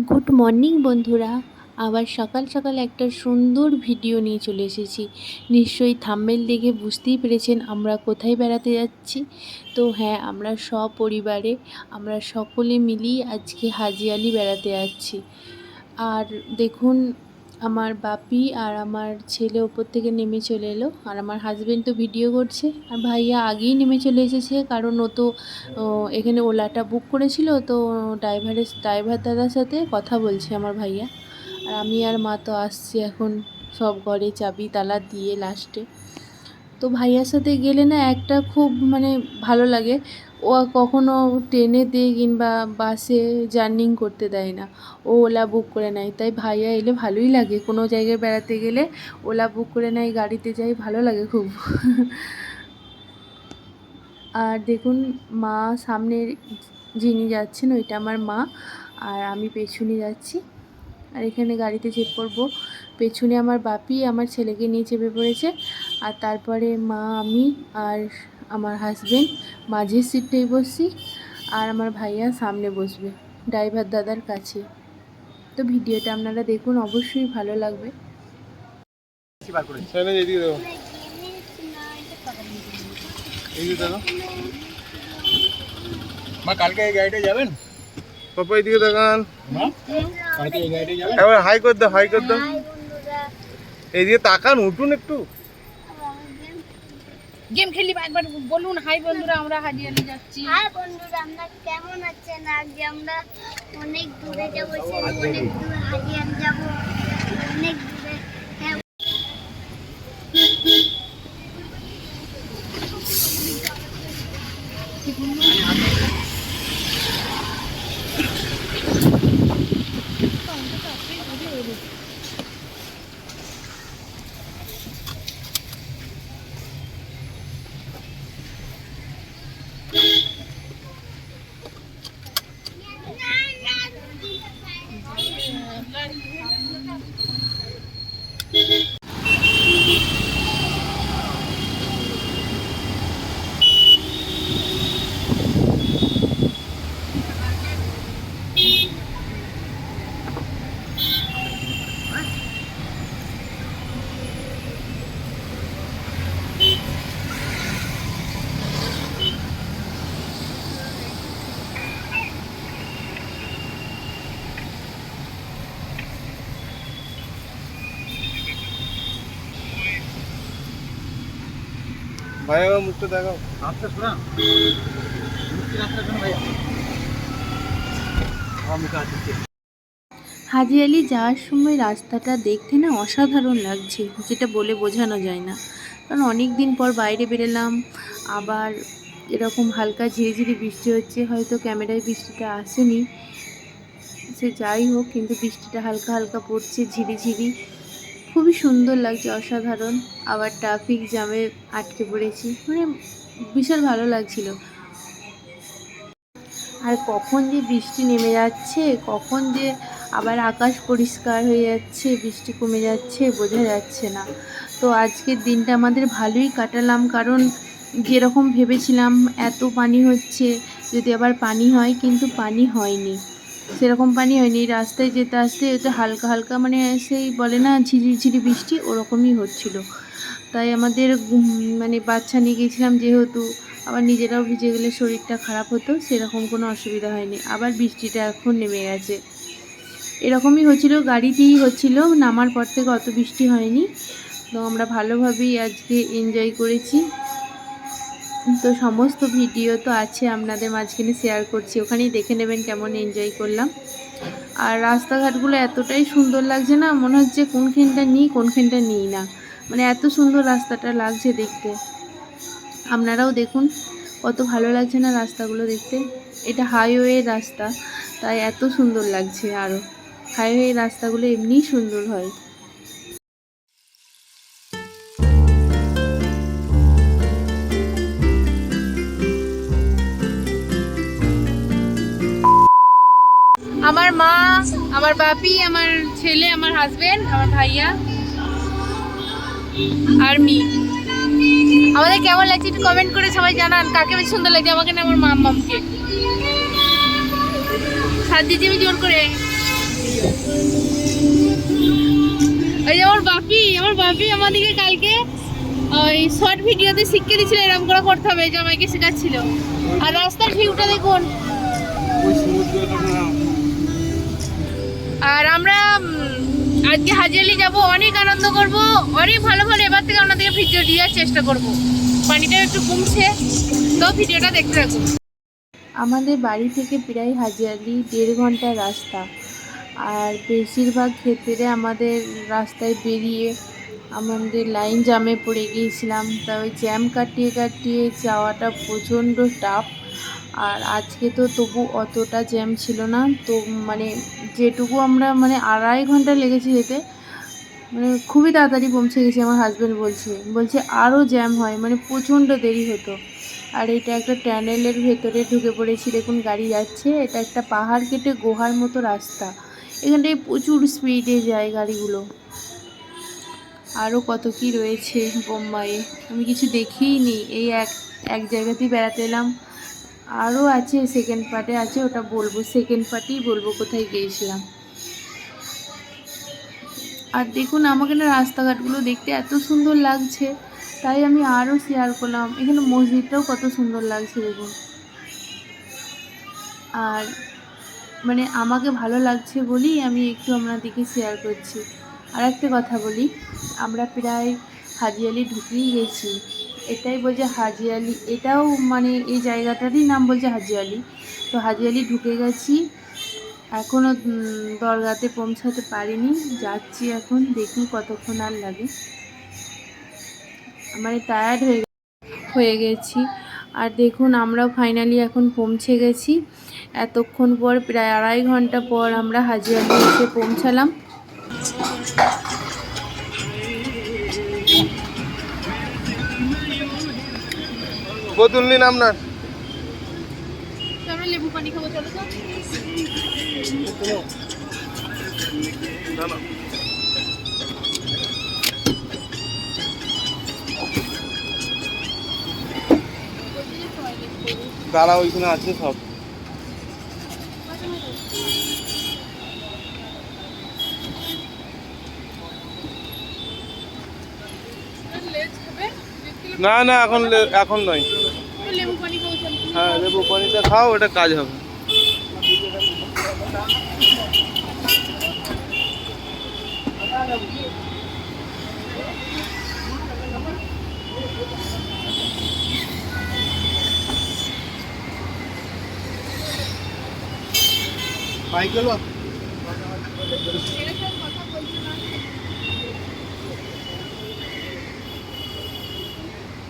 Good morning বন্ধুরা। আবার সকাল সকাল একটা সুন্দর ভিডিও নিয়ে চলে এসেছি। নিশ্চয়ই থাম্বনেল দেখে বুঝতেই পেরেছেন আমরা কোথায় বেড়াতে যাচ্ছি। তো হ্যাঁ, আমরা সপরিবারে আমরা সকলে মিলেই আজকে হাজিয়ালি বেড়াতে যাচ্ছি। আর দেখুন, আমার বাপি আর আমার ছেলে ওপর থেকে নেমে চলে এলো, আর আমার হাজবেন্ড তো ভিডিও করছে, আর ভাইয়া আগেই নেমে চলে এসেছে, কারণ ও তো এখানে ওলাটা বুক করেছিল। তো ড্রাইভার দাদার সাথে কথা বলছে আমার ভাইয়া। আর আমি আর মা তো আসছি এখন, সব ঘরে চাবি তালা দিয়ে লাস্টে। তো ভাইয়ার সাথে গেলে না একটা খুব ভালো লাগে। ও কখনো ট্রেনেতে কিংবা বাসে জার্নি করতে দেয় না, ও ওলা বুক করে নেয়। তাই ভাইয়া এলে ভালোই লাগে, কোনো জায়গায় বেড়াতে গেলে ওলা বুক করে নেয়, গাড়িতে যাই, ভালো লাগে খুব। আর দেখুন, মা সামনে যিনি যাচ্ছেন ওইটা আমার মা, আর আমি পেছনে যাচ্ছি। আর এখানে গাড়িতে চেপে পড়বো, পেছনে আমার বাপি আমার ছেলেকে নিয়ে চেপে পড়েছে। আর তারপরে মা, আমি আর আমার হাজবেন্ড মাঝের সিটটাই বসছি, আর আমার ভাইয়া সামনে বসবে ড্রাইভার দাদার কাছে। তো ভিডিওটা আপনারা দেখুন, অবশ্যই ভালো লাগবে। কালকে এই গাড়িটা যাবেন? পাপা এদিকে দেখান। কালকে এই গাড়িটা যাবেন? এবার হাই কর দাও, হাই কর দাও। এদিকে তাকান, উঠুন একটু। গেম খেলি একবার বলুন হাই বন্ধুরা, আমরা হাজিয়ালি যাচ্ছি। হাই বন্ধুরা, আমরা কেমন আছেন? আজকে আমরা অনেক দূরে যাবো, অনেক দূরে হাজিয়ালি যাবো, অনেক দূরে। ভাইয়া মুখটা দেখাও। আচ্ছা শোনা, ভাইয়া হাজিয়ালি যাওয়ার সময় রাস্তাটা দেখতে না অসাধারণ লাগছে, যেটা বলে বোঝানো যায় না। কারণ অনেক দিন পর বাইরে বেরোলাম, আবার এরকম হালকা ঝিরিঝিরি বৃষ্টি হচ্ছে। হয়তো ক্যামেরায় বৃষ্টিটা আসেনি, সে যাই হোক, কিন্তু বৃষ্টিটা হালকা হালকা পড়ছে ঝিরিঝিরি, খুবই সুন্দর লাগছে, অসাধারণ। আবার ট্রাফিক জ্যামে আটকে পড়েছি, বিশাল ভালো লাগছিল। আর কখন যে বৃষ্টি নেমে যাচ্ছে, কখন যে আবার আকাশ পরিষ্কার হয়ে যাচ্ছে, বৃষ্টি কমে যাচ্ছে, বোঝা যাচ্ছে না। তো আজকের দিনটা আমাদের ভালোই কাটালাম, কারণ যেরকম ভেবেছিলাম এত পানি হচ্ছে, যদি আবার পানি হয়, কিন্তু পানি হয়নি, সেরকম পানি হয়নি। রাস্তায় যেতে আসতে এটা হালকা হালকা সেই বলে না ঝিরিঝিরি বৃষ্টি, ওরকমই হচ্ছিল। তাই আমাদের বাচ্চা নিয়ে গেছিলাম যেহেতু, আবার নিজেরাও ভিজে গেলে শরীরটা খারাপ হতো, সেরকম কোনো অসুবিধা হয়নি। আবার বৃষ্টিটা এখন নেমে গেছে, এরকমই হচ্ছিল, গাড়িতেই হচ্ছিল, নামার পর থেকে অত বৃষ্টি হয়নি। তো আমরা ভালোভাবেই আজকে এনজয় করেছি। তো সমস্ত ভিডিও তো আছে আপনাদের মাঝখানে শেয়ার করছি, ওখানেই দেখে নেবেন কেমন এনজয় করলাম। আর রাস্তাঘাটগুলো এতটাই সুন্দর লাগছে না, মনে হচ্ছে কোনখানটা নিই কোনখানটা নিই না, এত সুন্দর রাস্তাটা লাগছে দেখতে। আপনারাও দেখুন কত ভালো লাগছে না রাস্তাগুলো দেখতে। এটা হাইওয়ে রাস্তা, তাই এত সুন্দর লাগছে। আরও হাইওয়ে রাস্তাগুলো এমনিই সুন্দর হয়। আমার মা, আমার বাপি, আমার ছেলে, আমার হাজবেন্ড, আমার ভাইয়া আর মি। আমাদের কেমন লাগছে একটু কমেন্ট করে সবাই জানান, কাকে বেশি সুন্দর লাগছে, আমাকে না আমার মামকে। সাথ দিচ্ছি আমি জোর করে। বাপি আমাদেরকে কালকে ওই শর্ট ভিডিওতে শিখিয়ে দিয়েছিল এরকম করে করতে হবে, জামাইকে শেখাচ্ছিল। আর রাস্তার ভিউটা দেখুন। আর আমরা আজকে হাজিয়ালি যাব, অনেক আনন্দ করব, অনেক ভালো ভালো এবার থেকে আপনাদেরকে ভিডিও দেওয়ার চেষ্টা করব। পানিটা একটু কমছে, তো ভিডিওটা দেখতে থাকুন। আমাদের বাড়ি থেকে প্রায় হাজিয়ালি 1.5 ঘন্টার রাস্তা। আর বেশিরভাগ ক্ষেত্রে আমাদের রাস্তায় বেরিয়ে আমাদের লাইন জ্যামে পড়ে গিয়েছিলাম। তা ওই জ্যাম কাটিয়ে কাটিয়ে যাওয়াটা প্রচণ্ড টাফ। আর আজকে তো তবু অতটা জ্যাম ছিল না, তো মানে যেটুকু আমরা মানে 2.5 ঘন্টা লেগেছে যেতে, মানে খুবই তাড়াতাড়ি পৌঁছে গেছি। আমার হাজব্যান্ড বলছে আরও জ্যাম হয়, মানে প্রচণ্ড দেরি হতো। আর এটা একটা টানেলের ভেতরে ঢুকে পড়েছি, দেখুন গাড়ি যাচ্ছে। এটা একটা পাহাড় কেটে গুহার মতো রাস্তা, এখানটায় প্রচুর স্পিডে যায় গাড়িগুলো। আরও কত কি রয়েছে বোম্বাইয়ে, আমি কিছু দেখিইনি, এই এক জায়গাতেই বেড়াতে এলাম। আরও আছে, সেকেন্ড পার্টে আছে, ওটা বলবো, সেকেন্ড পার্টেই বলবো কোথায় গিয়েছিলাম। আর দেখুন আমাকে না রাস্তাঘাটগুলো দেখতে এত সুন্দর লাগছে, তাই আমি আরও শেয়ার করলাম। এখানে মসজিদটাও কত সুন্দর লাগছে দেখুন। আর মানে আমাকে ভালো লাগছে বলেই আমি একটু আপনাদেরকে শেয়ার করছি। আর একটা কথা বলি, আমরা প্রায় হাজিয়ালি ঢুকেই গেছি। এটাই বলছে হাজিয়ালি, এটাও মানে এই জায়গাটারই নাম বলছে হাজিয়ালি। তো হাজিয়ালি ঢুকে গেছি, এখনও দরগাতে পৌঁছাতে পারিনি, যাচ্ছি এখন, দেখি কতক্ষণ আর লাগে। মানে টায়ার্ড হয়ে গেছি। আর দেখুন আমরাও ফাইনালি এখন পৌঁছে গেছি। এতক্ষণ পর, প্রায় 2.5 ঘন্টা পর আমরা হাজিয়ালি এসে পৌঁছালাম। বোতল নিন আপনার। আমরা লেবু পানি খাবো, চলো তো। দাঁড়া, ওইখানে আছে সব। না না, এখন নয়। লেবু পানি খাবো, চলো। হ্যাঁ, লেবু পানিটা খাও, এটা কাজ হবে।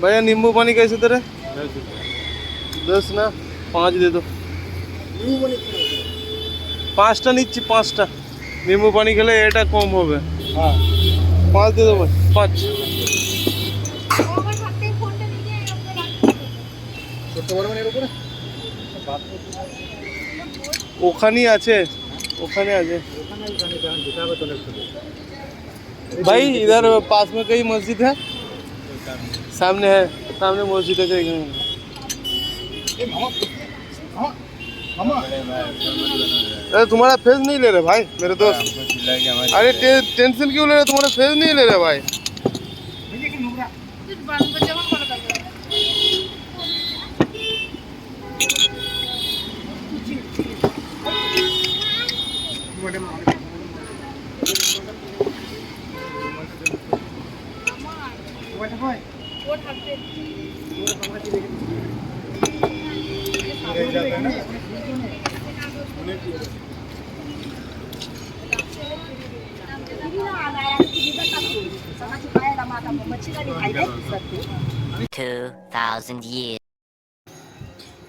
भैया नींबू पानी कैसे दे रहे? 10 ना, 5 दे दो। 5টা নিচ্ছি, 5টা নিম্বু পানি খেলে এটা কম হবে। হ্যাঁ, 5 দিয়ে দেবো, 5। ওখানেই আছে, ওখানে আছে भाई। इधर पास में कई मस्जिद है, सामने है, सामने मस्जिद है कहीं। अरे तुम्हारा फेस नहीं ले रहे भाई मेरे दोस्त। अरे टेंशन क्यों ले रहे, तुम्हारा फेस नहीं ले रहे भाई।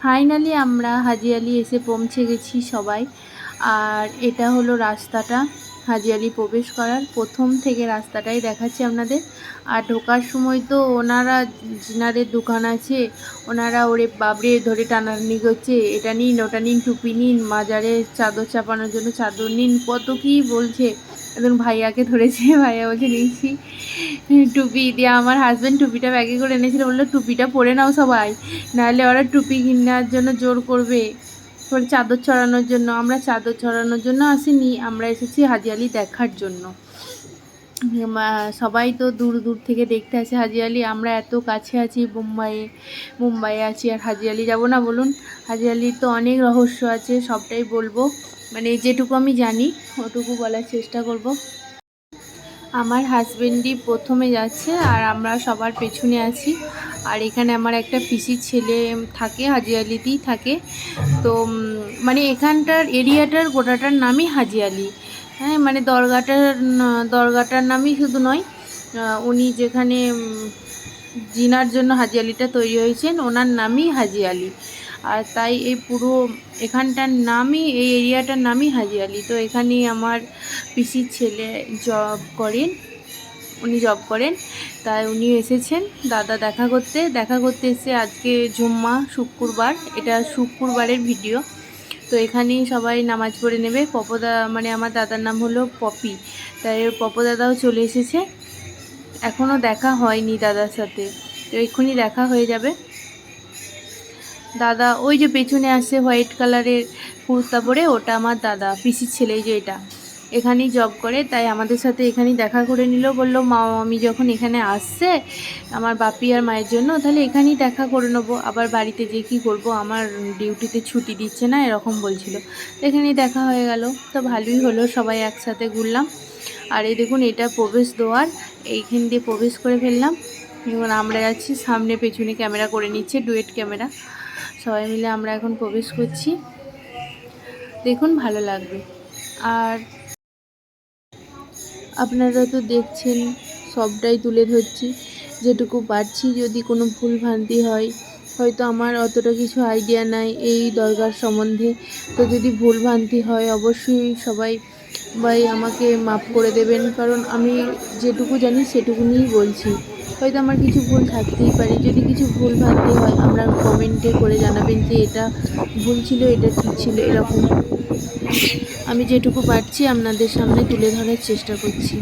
ফাইনালি আমরা হাজিয়ালি এসে পৌঁছে গেছি সবাই। আর এটা হলো রাস্তাটা হাজিয়ালি প্রবেশ করার, প্রথম থেকে রাস্তাটাই দেখাচ্ছি আপনাদের। আর ঢোকার সময় তো ওনারা, জিনারের দোকান আছে, ওনারা ওরে বাবরে ধরে টানাটানি করছে, এটা নিন ওটা নিন, টুপি নিন, মাজারে চাদর চাপানোর জন্য চাদর নিন, কত কী বলছে। একজন ভাইয়াকে ধরেছে, ভাইয়া বলছে নিচ্ছি টুপি দিয়ে। আমার হাজব্যান্ড টুপিটা ব্যাগে করে এনেছিল, বললো টুপিটা পরে নাও সবাই, নাহলে ওরা টুপি কেনার জন্য জোর করবে। পরে চাদর ছড়ানোর জন্য, আমরা চাদর ছড়ানোর জন্য আসিনি, আমরা এসেছি হাজিয়ালি দেখার জন্য। সবাই তো দূর দূর থেকে দেখতে আসে হাজি আলি, আমরা এত কাছে আছি, মুম্বাইয়ে আছি, আর হাজি আলি যাবো না বলুন? হাজি আলির তো অনেক রহস্য আছে, সবটাই বলবো, মানে যেটুকু আমি জানি ওটুকু বলার চেষ্টা করব। আমার হাজবেন্ডই প্রথমে যাচ্ছে আর আমরা সবার পেছনে আছি। আর এখানে আমার একটা পিসির ছেলে থাকে, হাজি আলিতেই থাকে। তো মানে এখানটার এরিয়াটার গোটাটার নামই হাজি আলি। হ্যাঁ, মানে দরগাটার নামই শুধু নয়, উনি যেখানে জিনার জন্য হাজি আলিটা তৈরি হয়েছেন ওনার নামই হাজি আলি। আর তাই এই পুরো এখানটার নামই, এই এরিয়াটার নামই হাজি আলি। তো এখানেই আমার পিসির ছেলে উনি জব করেন, তাই উনি এসেছেন দাদা দেখা করতে এসে। আজকে জুম্মা, শুক্রবার, এটা শুক্রবারের ভিডিও। তো এখানেই সবাই নামাজ পড়ে নেবে। পপদা, মানে আমার দাদার নাম হলো পপি, তাই ওর পপদাদাও চলে এসেছে। এখনও দেখা হয়নি দাদার সাথে, তো এক্ষুনি দেখা হয়ে যাবে। দাদা ওই যে পেছনে আসে হোয়াইট কালারের কুর্তা পরে, ওটা আমার দাদা পিসির ছেলে, যে এটা এখানেই জব করে, তাই আমাদের সাথে এখানেই দেখা করে নিল। বললো মা আমি যখন এখানে আসছে আমার বাপি আর মায়ের জন্য, তাহলে এখানেই দেখা করে নেবো, আবার বাড়িতে যেয়ে কী করবো, আমার ডিউটিতে ছুটি দিচ্ছে না, এরকম বলছিল। এখানেই দেখা হয়ে গেল, তো ভালোই হলো, সবাই একসাথে ঘুরলাম। আর এই দেখুন, এটা প্রবেশ দ্বার, এইখান দিয়ে প্রবেশ করে ফেললাম। এখন আমরা যাচ্ছি সামনে, পেছনে ক্যামেরা করে নিচ্ছে, ডুয়েট ক্যামেরা, সবাই মিলে আমরা এখন প্রবেশ করছি। দেখুন ভালো লাগবে। আর আপনারা তো দেখছেন, সবটাই তুলে ধরছি যেটুকু পারছি। যদি কোনো ভুল ভ্রান্তি হয়, হয়তো আমার অতটা কিছু আইডিয়া নাই এই দরগার সম্বন্ধে, তো যদি ভুল ভ্রান্তি হয় অবশ্যই সবাই আমাকে মাফ করে দেবেন, কারণ আমি যেটুকু জানি সেটুকুনিই বলছি। হয়তো আমার কিছু ভুল থাকতেই পারে, যদি কিছু ভুল ভ্রান্তি হয় আমরা কমেন্টে করে জানাবেন যে এটা ভুল ছিল, এটা ঠিক ছিল, এরকম আমি যেটুকু পারছি আপনাদের সামনে তুলে ধরার চেষ্টা করছি।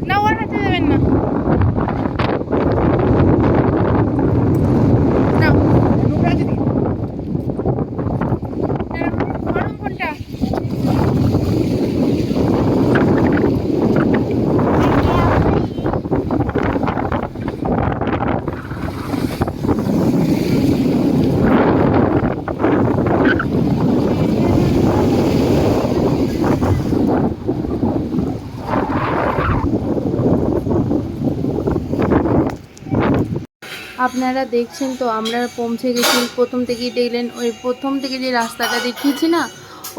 না, ওর হাতে দেবেন না। নাও। গরম কোনটা? আপনারা দেখছেন তো, আমরা পৌঁছে গেছি। প্রথম থেকেই দেখলেন, ওই প্রথম থেকে যে রাস্তাটা দেখিয়েছি না,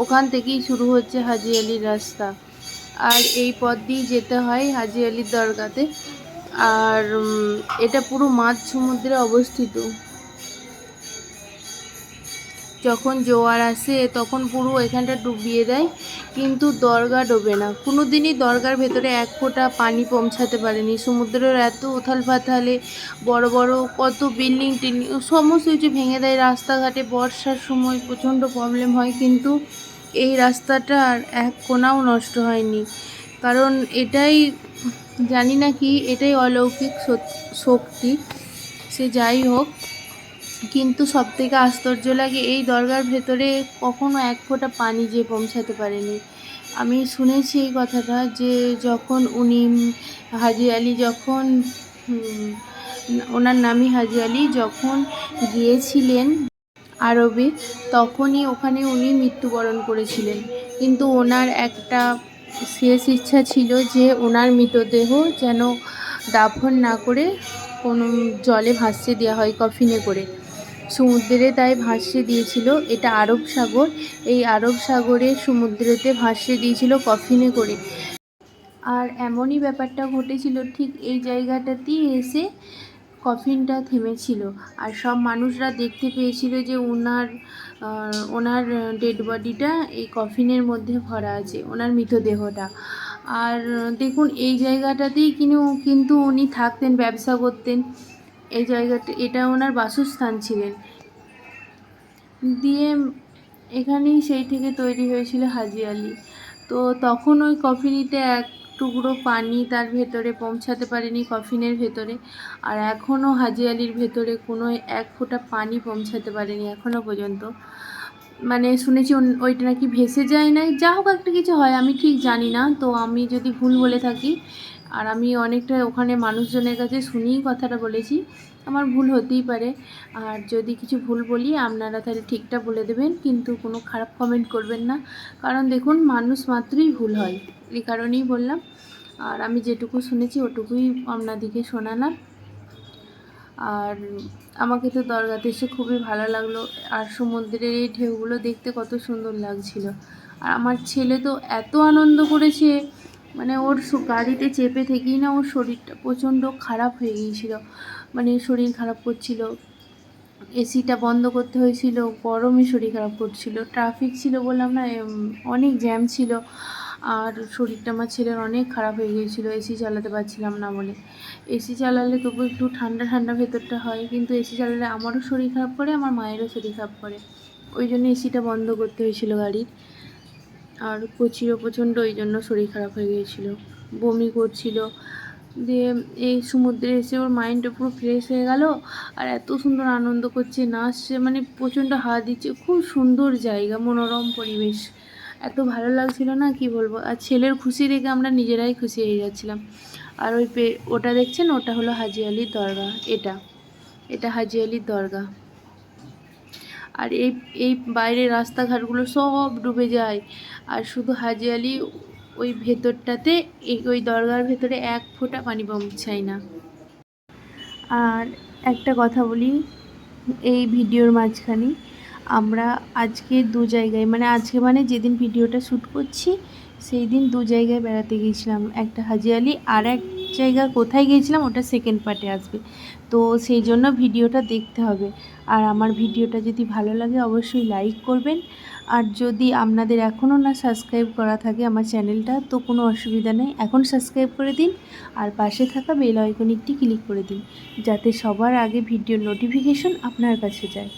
ওখান থেকেই শুরু হচ্ছে হাজি আলির রাস্তা। আর এই পথ দিয়ে যেতে হয় হাজি আলির দরগাতে। আর এটা পুরো মাঝ সমুদ্রে অবস্থিত। যখন জোয়ার আসে তখন পুরো এখানটা ডুবিয়ে দেয়, কিন্তু দরগা ডোবে না কোনো দিনই। দরগার ভেতরে এক ফোঁটা পানি পৌঁছাতে পারেনি। সমুদ্রের এত উথাল পাথালে বড় বড় কত বিল্ডিং টিল্ডিং সমস্ত কিছু ভেঙে দেয়। রাস্তাঘাটে বর্ষার সময় প্রচণ্ড প্রবলেম হয়, কিন্তু এই রাস্তাটা আর এক কোণাও নষ্ট হয়নি। কারণ এটাই জানি না কি, এটাই অলৌকিক শক্তি। সে যাই হোক, কিন্তু সবথেকে আশ্চর্য লাগে এই দরগার ভেতরে কখনো এক ফোঁটা পানি যে পৌঁছাতে পারেনি। আমি শুনেছি এই কথাটা যে যখন উনি হাজি আলি যখন ওনার নামই হাজি আলি যখন গিয়েছিলেন আরবে, তখনই ওখানে উনি মৃত্যুবরণ করেছিলেন। কিন্তু ওনার একটা শেষ ইচ্ছা ছিল যে ওনার মৃতদেহ যেন দাফন না করে কোনো জলে ভাসিয়ে দেওয়া হয় কফিনে করে, সমুদ্রে তাই ভাসিয়ে দিয়েছিল। এটা আরব সাগর, এই আরব সাগরে সমুদ্রেতে ভাসিয়ে দিয়েছিল কফিনে করে। আর এমনই ব্যাপারটা ঘটেছিল, ঠিক এই জায়গাটাতেই এসে কফিনটা থেমেছিল। আর সব মানুষরা দেখতে পেয়েছিল যে ওনার ডেড বডিটা এই কফিনের মধ্যে ভরা আছে, ওনার মৃতদেহটা। আর দেখুন এই জায়গাটাতেই কিন্তু উনি থাকতেন, ব্যবসা করতেন। এই জায়গাটা, এটা ওনার বাসস্থান ছিলেন। দিয়ে এখানেই সেই থেকে তৈরি হয়েছিল হাজি আলি। তো তখন ওই কফিনিতে এক টুকরো পানি তার ভেতরে পৌঁছাতে পারেনি, কফিনের ভেতরে। আর এখনও হাজি আলির ভেতরে কোনো এক ফোঁটা পানি পৌঁছাতে পারেনি এখনও পর্যন্ত। মানে শুনেছি ওইটা নাকি ভেসে যায় না, যা হোক একটা কিছু হয়, আমি ঠিক জানি না। তো আমি যদি ভুল বলে থাকি, আর আমি অনেকটা ওখানে মানুষজনের কাছে শুনিই কথাটা বলেছি, আমার ভুল হতেই পারে। আর যদি কিছু ভুল বলি আপনারা তাহলে ঠিকটা বলে দেবেন, কিন্তু কোনো খারাপ কমেন্ট করবেন না। কারণ দেখুন, মানুষ মাত্রই ভুল হয়, এই কারণেই বললাম। আর আমি যেটুকু শুনেছি ওটুকুই আপনাদেরকে শোনালাম। আর আমাকে তো দরগাতে এসে খুবই ভালো লাগলো। আর সমুদ্রের এই ঢেউগুলো দেখতে কত সুন্দর লাগছিল। আর আমার ছেলে তো এত আনন্দ করেছে, মানে ওর গাড়িতে চেপে থেকেই না ওর শরীরটা প্রচণ্ড খারাপ হয়ে গিয়েছিল, মানে শরীর খারাপ করছিল, এসিটা বন্ধ করতে হয়েছিল, গরমে শরীর খারাপ করছিল, ট্রাফিক ছিল বললাম না, অনেক জ্যাম ছিল। আর শরীরটা আমার ছেলের অনেক খারাপ হয়ে গিয়েছিলো এসি চালাতে পারছিলাম না বলে। এসি চালালে তবু একটু ঠান্ডা ঠান্ডা ভেতরটা হয়, কিন্তু এসি চালালে আমারও শরীর খারাপ করে, আমার মায়েরও শরীর খারাপ করে। ওই জন্য এসিটা বন্ধ করতে হয়েছিল গাড়ির। আর কোচিরও প্রচণ্ড ওই জন্য শরীর খারাপ হয়ে গিয়েছিলো, বমি করছিল। দিয়ে এই সমুদ্রে এসে ওর মাইন্ডটা পুরো ফ্রেশ হয়ে গেল। আর এত সুন্দর আনন্দ করছে, নাচছে, মানে প্রচণ্ড হাওয়া দিচ্ছে, খুব সুন্দর জায়গা, মনোরম পরিবেশ, এত ভালো লাগছিল না কি বলবো। আর ছেলের খুশি দেখে আমরা নিজেরাই খুশি হয়ে যাচ্ছিলাম। আর ওটা দেখছেন, ওটা হলো হাজি আলির দরগা। এটা হাজি আলির দরগা। আর এই বাইরের রাস্তাঘাটগুলো সব ডুবে যায়, আর শুধু হাজি আলি ওই ভেতরটাতে, ওই দরগার ভেতরে এক ফোঁটা পানি পৌঁছায় না। আর একটা কথা বলি, এই ভিডিওর মাঝখানে আমরা আজকে দু জায়গায়, মানে যেদিন ভিডিওটা শ্যুট করছি সেই দিন দু জায়গায় বেড়াতে গিয়েছিলাম, একটা হাজি আলি, আর এক জায়গা কোথায় গিয়েছিলাম ওটা সেকেন্ড পার্টে আসবে। তো সেই জন্য ভিডিওটা দেখতে হবে। আর আমার ভিডিওটা যদি ভালো লাগে অবশ্যই লাইক করবেন। আর যদি আপনাদের এখনও না সাবস্ক্রাইব করা থাকে আমার চ্যানেলটা, তো কোনো অসুবিধা নেই, এখন সাবস্ক্রাইব করে দিন। আর পাশে থাকা বেল আইকনটি ক্লিক করে দিন, যাতে সবার আগে ভিডিওর নোটিফিকেশন আপনার কাছে যায়।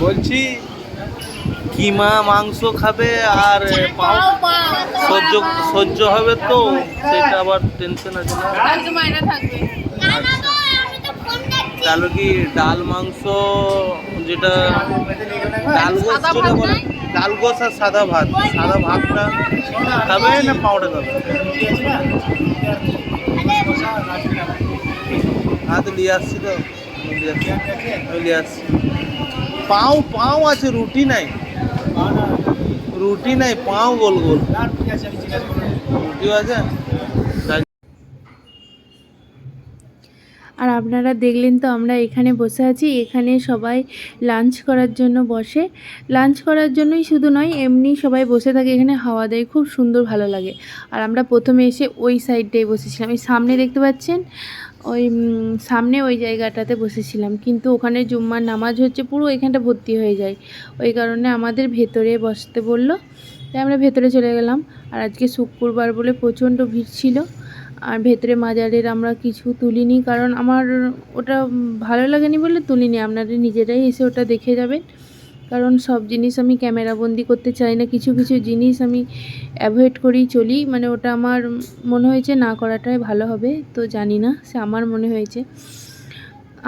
বলছি কিমা মাংস খাবে আর পাও সহ্য হবে তো, সেটা আবার টেনশন আছে না। মাইনা থাকবে। তাহলে কি ডাল মাংস, যেটা ডাল গোস যেটা বলে, ডাল গোস আর সাদা ভাতটা খাবে না পাউডার খাবে? হ্যাঁ তো নিয়ে আসছি, তো নিয়ে আসছি। পাও আছে, রুটি নাই, পাও গোল গোল রুটিও আছে। আর আপনারা দেখলেন তো আমরা এখানে বসে আছি, এখানে সবাই লাঞ্চ করার জন্য বসে। লাঞ্চ করার জন্যই শুধু নয়, এমনি সবাই বসে থাকে এখানে, হাওয়া দেয়, খুব সুন্দর ভালো লাগে। আর আমরা প্রথমে এসে ওই সাইডটায় বসেছিলাম, এই সামনে দেখতে পাচ্ছেন ওই সামনে ওই জায়গাটাতে বসেছিলাম, কিন্তু ওখানে জুম্মার নামাজ হচ্ছে, পুরো এখানটা ভর্তি হয়ে যায়, ওই কারণে আমাদের ভেতরে বসতে বললো, তাই আমরা ভেতরে চলে গেলাম। আর আজকে শুক্রবার বলে প্রচণ্ড ভিড় ছিল। আর ভেতরে মাজারের আমরা কিছু তুলিনি, কারণ আমার ওটা ভালো লাগেনি বলে তুলিনি। আপনারা নিজেরাই এসে ওটা দেখে যাবেন, কারণ সব জিনিস আমি ক্যামেরাবন্দি করতে চাই না, কিছু কিছু জিনিস আমি অ্যাভয়েড করেই চলি, মানে ওটা আমার মনে হয়েছে না করাটাই ভালো হবে। তো জানি না, সে আমার মনে হয়েছে,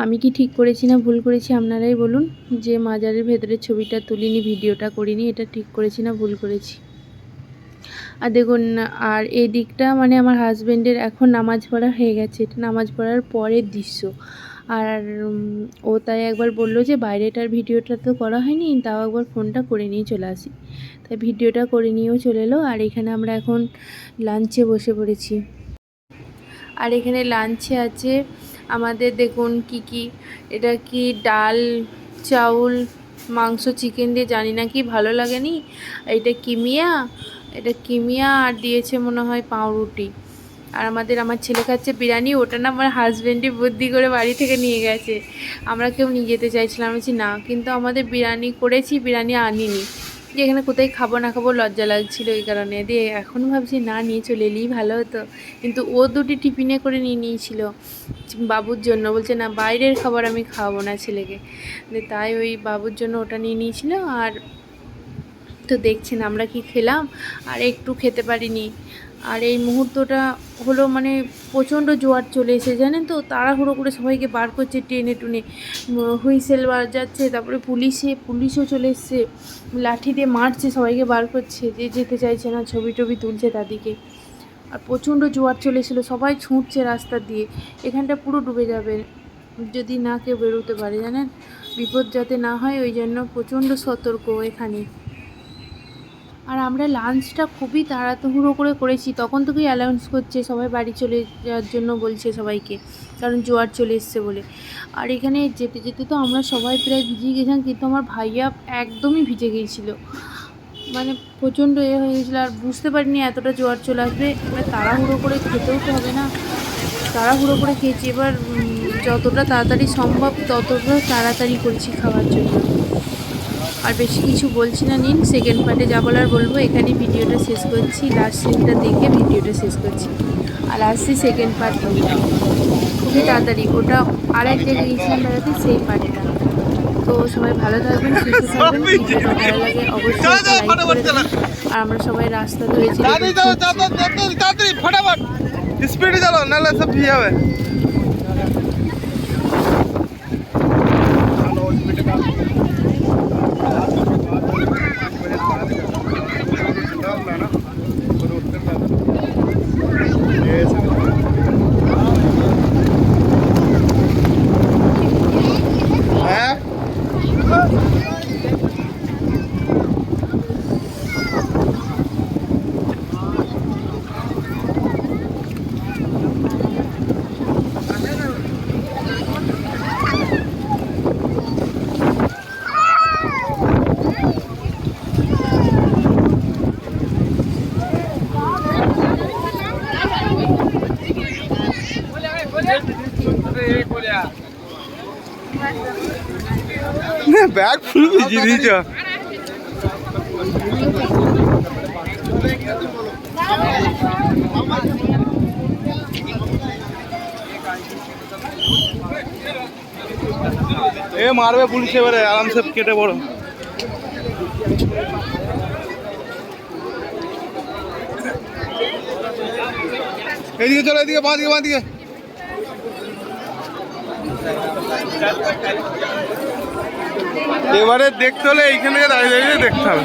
আমি কি ঠিক করেছি না ভুল করেছি আপনারাই বলুন, যে মাজারের ভেতরের ছবিটা তুলিনি, ভিডিওটা করিনি, এটা ঠিক করেছি না ভুল করেছি। আর দেখুন, আর এই দিকটা মানে আমার হাজব্যান্ডের এখন নামাজ পড়া হয়ে গেছে, এটা নামাজ পড়ার পরের দৃশ্য। আর ও তাই একবার বললো যে বাইরেটার ভিডিওটা তো করা হয়নি, তাও একবার ফোনটা করে নিয়ে চলে আসি, তাই ভিডিওটা করে নিয়েও চলে এলো। আর এখানে আমরা এখন লাঞ্চে বসে পড়েছি। আর এখানে লাঞ্চে আছে আমাদের, দেখুন কি কি, এটা কি ডাল, চাউল, মাংস, চিকেন দিয়ে, জানি না কি ভালো লাগেনি, এটা কিমিয়া আর দিয়েছে মনে হয় পাউরুটি। আর আমার ছেলে খাচ্ছে বিরিয়ানি, ওটা না আমার হাজব্যান্ডই বুদ্ধি করে বাড়ি থেকে নিয়ে গেছে, আমরা কেউ নিয়ে যেতে চাইছিলাম, আমি বলছি না, কিন্তু আমাদের বিরিয়ানি করেছি, বিরিয়ানি আনিনি, যে এখানে কোথায় খাবো না খাবো লজ্জা লাগছিল, এই কারণে দিয়ে এখন ভাবছি না নিয়ে চলে এলেই ভালো হতো, কিন্তু ও দুটি টিফিনে করে নিয়ে নিয়েছিল বাবুর জন্য, বলছে না বাইরের খাবার আমি খাওয়াবো না ছেলেকে, তাই ওই বাবুর জন্য ওটা নিয়ে নিয়েছিল। আর তো দেখছেন আমরা কি খেলাম, আর একটু খেতে পারিনি। আর এই মুহূর্তটা হলো মানে প্রচণ্ড জোয়ার চলে এসে, জানেন তো, তাড়াহুড়ো করে সবাইকে বার করছে, টেনে টুনে হুইসেল বাজাচ্ছে, তারপরে পুলিশও চলে এসছে, লাঠি দিয়ে মারছে, সবাইকে বার করছে, যে যেতে চাইছে না, ছবি টবি তুলছে তাদেরকে। আর প্রচণ্ড জোয়ার চলে এসেছিলো, সবাই ছুটছে রাস্তা দিয়ে, এখানটা পুরো ডুবে যাবে যদি না কেউ বেরোতে পারে, জানেন, বিপদ যাতে না হয়, ওই জন্য প্রচণ্ড সতর্ক এখানে। আর আমরা লাঞ্চটা খুবই তাড়াহুড়ো করে করেছি, তখন থেকেই অ্যানাউন্স করছে সবাই বাড়ি চলে যাওয়ার জন্য বলছে সবাইকে, কারণ জোয়ার চলে এসছে বলে। আর এখানে যেতে যেতে তো আমরা সবাই প্রায় ভিজে গেছিলাম, কিন্তু আমার ভাইয়া একদমই ভিজে গিয়েছিলো, মানে প্রচণ্ড হয়ে গেছিলো, আর বুঝতে পারিনি এতটা জোয়ার চলে আসবে। এবার তাড়াহুড়ো করে খেতেও তো হবে না, তাড়াহুড়ো করে খেয়েছি, এবার যতটা তাড়াতাড়ি সম্ভব ততটা তাড়াতাড়ি করেছি খাওয়ার জন্য। আর বেশি কিছু বলছি না, নিন সেকেন্ড পার্টে যা বলার বলবো, এখানে ভিডিওটা শেষ করছি, লাস্ট সিনটা দেখে ভিডিওটা শেষ করছি, আর আসছি সেকেন্ড পার্ট খুবই তাড়াতাড়ি, ওটা আর এক জায়গায় গিয়েছিলাম বেড়াতে, সেই পার্টটা। তো সবাই ভালো থাকবেন, সুস্থ থাকবেন, ভিডিওটা ভালো লাগে অবশ্যই লাইক করে দেবেন। আর আমরা সবাই রাস্তা ধরেছি, ফটাফট স্পিডে চালাও, নাহলে সব ভিজে যাবে। बैग फुल भिजी दीच ए मारबे पुलिस एबारे आराम से केटे पड़ो। एदिके चलो, एदिके बांध के এবারে দেখতে হলে এইখানে দাঁড়িয়ে দাঁড়িয়ে দেখতে হবে।